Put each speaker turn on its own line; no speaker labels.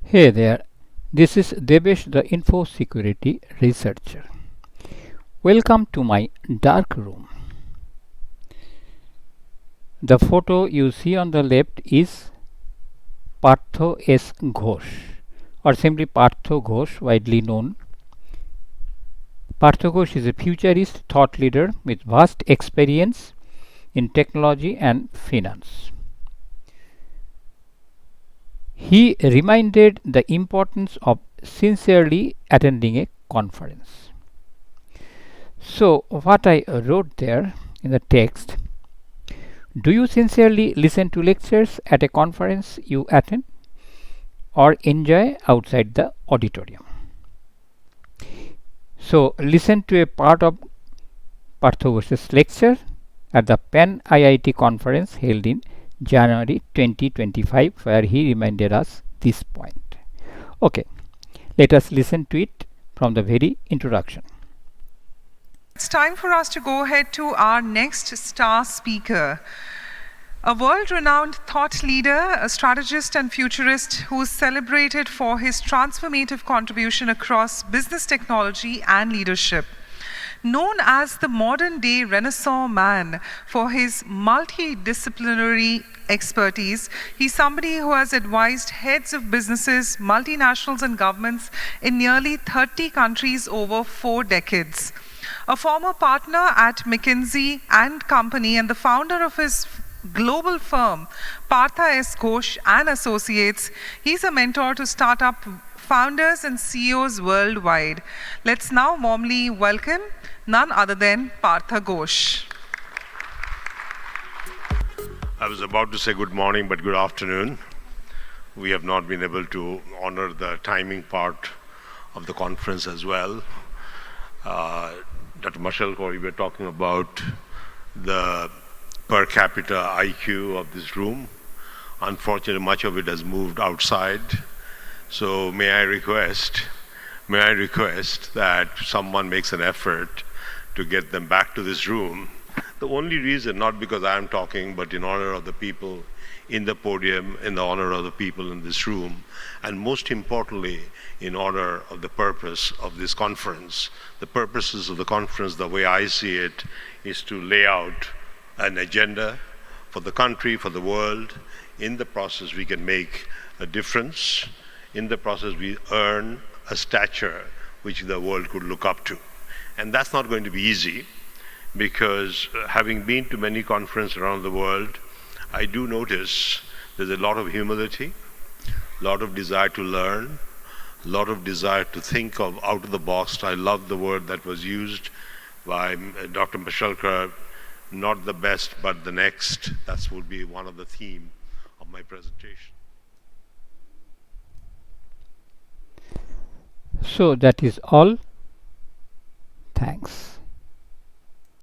Hey there, this is Debesh, the info security researcher. Welcome to my dark room. The photo you see on the left is Partha S. Ghosh, or simply Partha Ghosh, widely known. Partha Ghosh is a futurist thought leader with vast experience in technology and finance. He reminded the importance of sincerely attending a conference. So, what I wrote there in the text: do you sincerely listen to lectures at a conference you attend or enjoy outside the auditorium? So, listen to a part of Partha Ghosh's lecture at the PanIIT Conference held in January 2025, where he reminded us this point. Okay, let us listen to it from the very introduction.
It's time for us to go ahead to our next star speaker. A world-renowned thought leader, a strategist and futurist who is celebrated for his transformative contribution across business technology and leadership. Known as the modern-day Renaissance man for his multidisciplinary expertise, he's somebody who has advised heads of businesses, multinationals and governments in nearly 30 countries over 4 decades. A former partner at McKinsey and Company and the founder of his global firm, Partha S. Ghosh and Associates, he's a mentor to startup founders and CEOs worldwide. Let's now warmly welcome none other than Partha Ghosh.
I was about to say good morning, but good afternoon. We have not been able to honor the timing part of the conference as well. Dr. Marshall, we were talking about the per capita IQ of this room. Unfortunately, much of it has moved outside. So may I request that someone makes an effort to get them back to this room. The only reason, not because I am talking, but in honor of the people in the podium, in the honor of the people in this room, and most importantly, in honor of the purpose of this conference. The purposes of the conference, the way I see it, is to lay out an agenda for the country, for the world. In the process, we can make a difference. In the process, we earn a stature which the world could look up to. And that's not going to be easy, because having been to many conferences around the world, I do notice there's a lot of humility, a lot of desire to learn, a lot of desire to think of out of the box. I love the word that was used by Dr. Mashalkar, not the best, but the next. That would be one of the themes of my presentation.
So, that is all